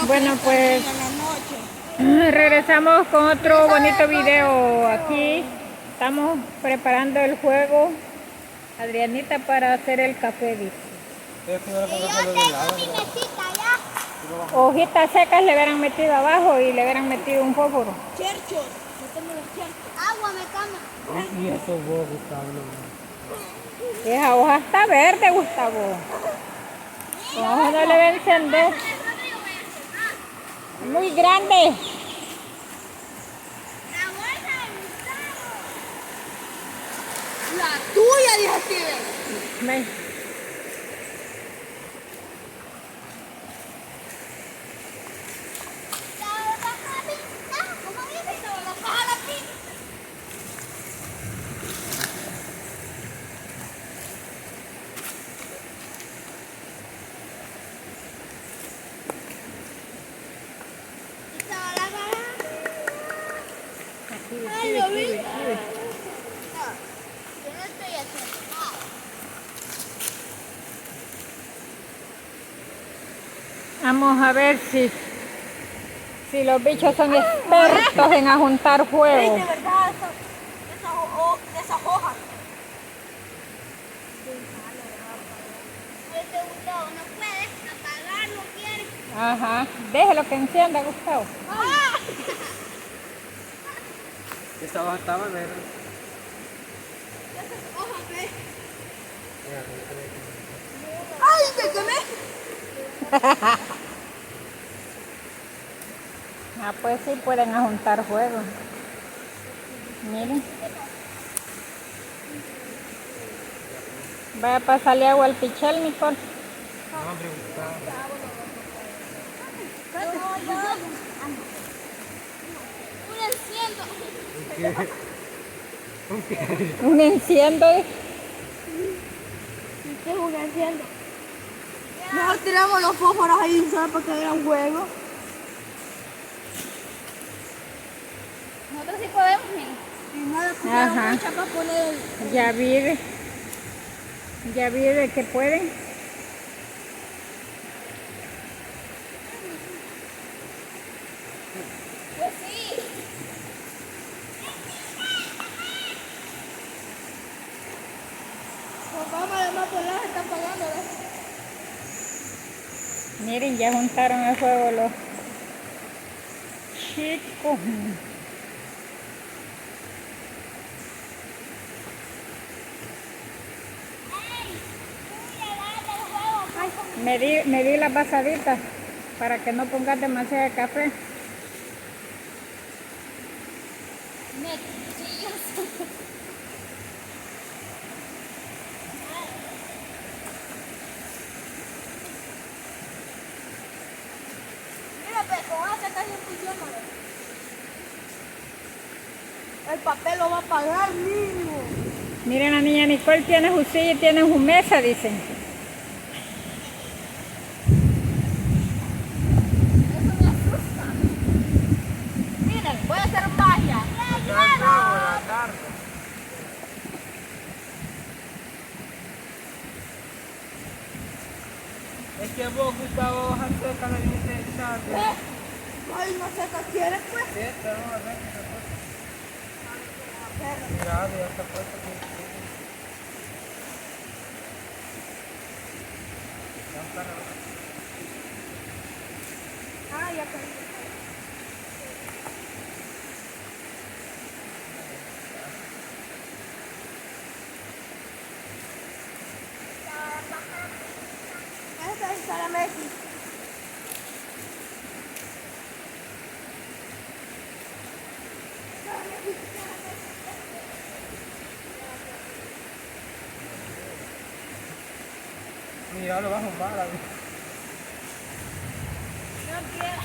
Bueno, pues regresamos con otro bonito video. Aquí estamos preparando el juego, Adrianita, para hacer el café, dice. Hojitas secas le hubieran metido abajo y le hubieran metido un fósforo. Cherchos, metemos los cherchos. Agua, metamos. Y eso vos, Gustavo. Esa hoja está verde, Gustavo. Con hoja no le va a encender. Muy grande. La bolsa de Gustavo. La tuya, dijo Steven. Me- ¿Cómo dice? Baja la pinta. Ay, lo vi. No, yo no estoy haciendo nada. Vamos a ver si los bichos son expertos en ajuntar fuego. De verdad, esas hojas. Gustavo no puede apagar, no quiere. Ajá. Déjelo que encienda, Gustavo. ¡Ah! Esta hoja estaba verde. Esas hojas, ¿ves? ¡Ay, te quemé! Ah, pues sí pueden ajuntar fuego. Miren. Vaya a pasarle agua al pichel, Nicole. No, hombre, Gustavo. Un enciendo. Un enciendo. ¿Qué es un enciendo? Mejor tiramos los fósforos ahí, ¿sabes? Para que vean huevo. Nosotros sí podemos, miren. Y nada, Ajá. para poner Ya vi de que pueden. Pues sí. Papá, además, por la está pagando, ¿ves? Miren, ya juntaron el fuego los chicos. Me di las pasaditas para que no pongas demasiado café. Mira, pues, con esa casi funciona. El papel lo va a pagar, niño. Miren, la niña Nicole tiene su silla y tiene su mesa, dicen. Eso me asusta. Miren, voy a hacer magia. Es que vos, Gustavo, hojas secas le dices echar. Ay, no sé qué quieres, pues. Sí, esta hoja verde. Mira, ya está puesto aquí. Ah, ya caí. Esta es para Messi. Mira, lo vas a zumbar. No quiero.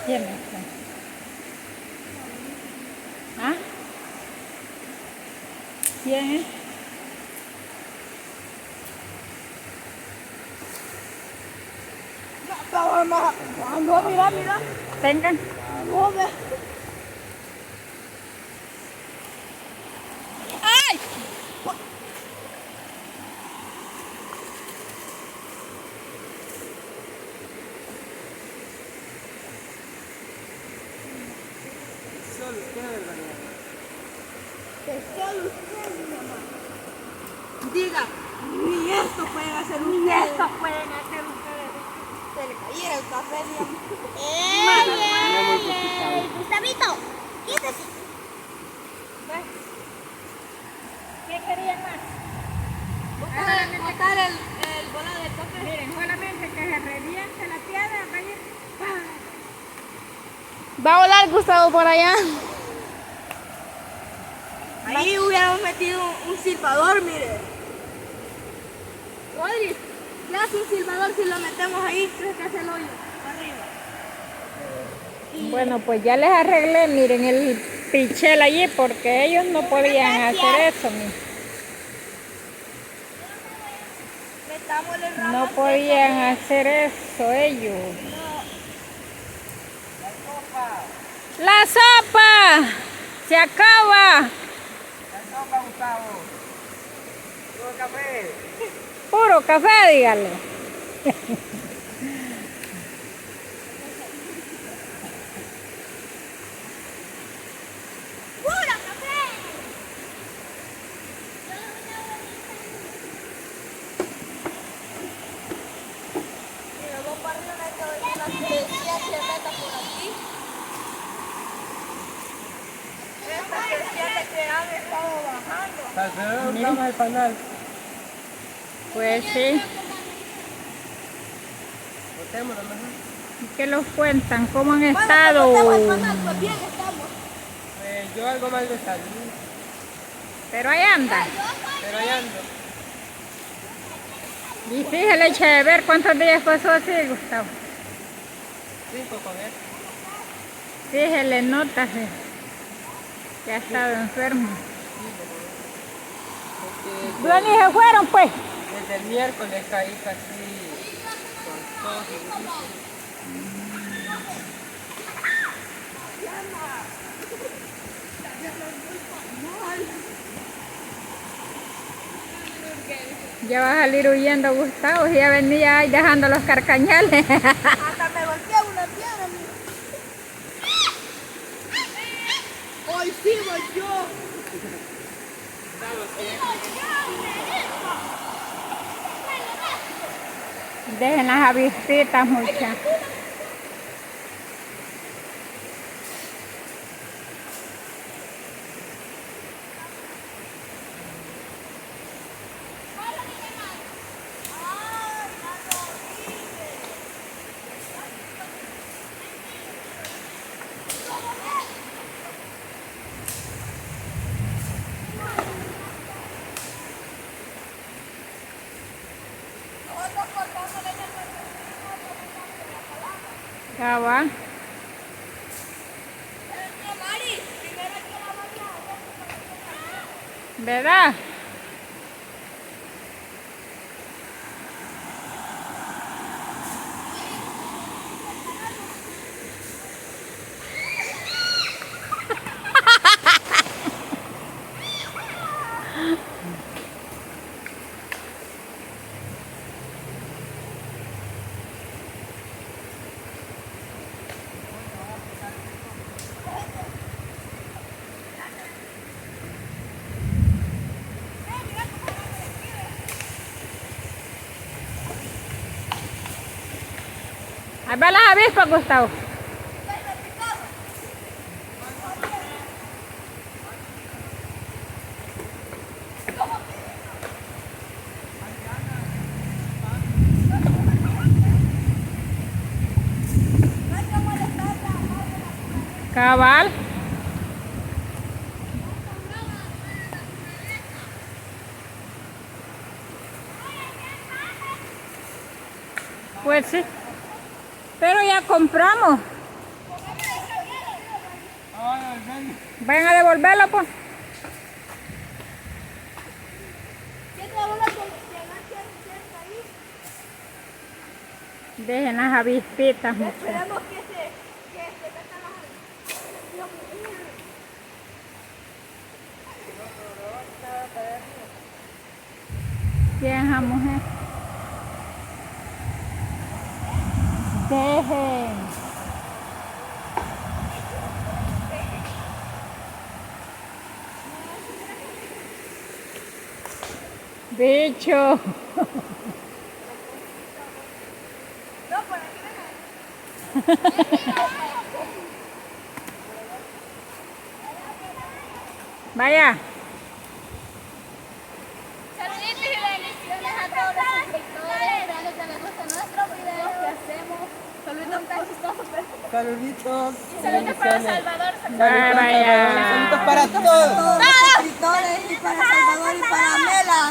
¿Quién es esta? ¿Ah? ¿Quién es? No, mira, mira. Tengan. No, ve. qué vergüenza. Que solo ustedes, mamá. Diga, ni esto pueden hacer ustedes. Ni esto pueden hacer ustedes. Se le cayera el café, digamos. Gustavito, quítese. ¿Qué querían más? Botar el volado del café. Miren, solamente que se reviente la piedra, va a ir. Va a volar Gustavo por allá. Ahí hubiéramos metido un silbador, mire. Rodri, ¿qué hace un silbador si lo metemos ahí? ¿Crees que hace el hoyo? Arriba. Bueno, pues ya les arreglé, miren el pichel allí, porque ellos no podían hacer eso, Metámosle ramas. no podían hacer eso ellos. La sopa se acaba. La sopa, Gustavo. Puro café. Puro café, dígale. ¡Puro café! Mira, vos para arriba que la decía se meta por aquí. Esta decía que han estado bajando. Tal vez buscamos el panal. Pues sí. Botémoslo mejor. ¿Qué los cuentan? ¿Cómo han Bueno, estado? pues estamos en panal, pues bien estamos. Pues yo algo mal de salud, Pero ahí anda. pero ahí ando. Y fíjale, echa de ver cuántos días pasó así, Gustavo. 5 con él. Fíjele, nótase que ha estado enfermo. Porque ¿Dónde se fueron, pues? desde el miércoles caí casi con tos y gripe. Ya va a salir huyendo, Gustavo, y ya venía ahí dejando los carcañales. Hasta me golpeé una piedra, mira. Hoy sí voy yo. Dejen las avispitas, muchachos. Ya va. ¿Verdad? Ahí va las avispas, Gustavo. Cabal. Pues sí. Pero ya compramos. Vayan a devolverlo, pues. Dejen las avispitas, muchachos. Esperemos que se metan las... ¿Quién es esa mujer? Dejen. Bicho. Vaya. Saluditos y bendiciones a todos los suscriptores. Espero que les guste nuestros videos que hacemos. Saluditos tan chistosos. Saluditos. Saludos para Salvador. Vaya. Saluditos para todos. Todos los suscriptores y para Salvador y para Mela.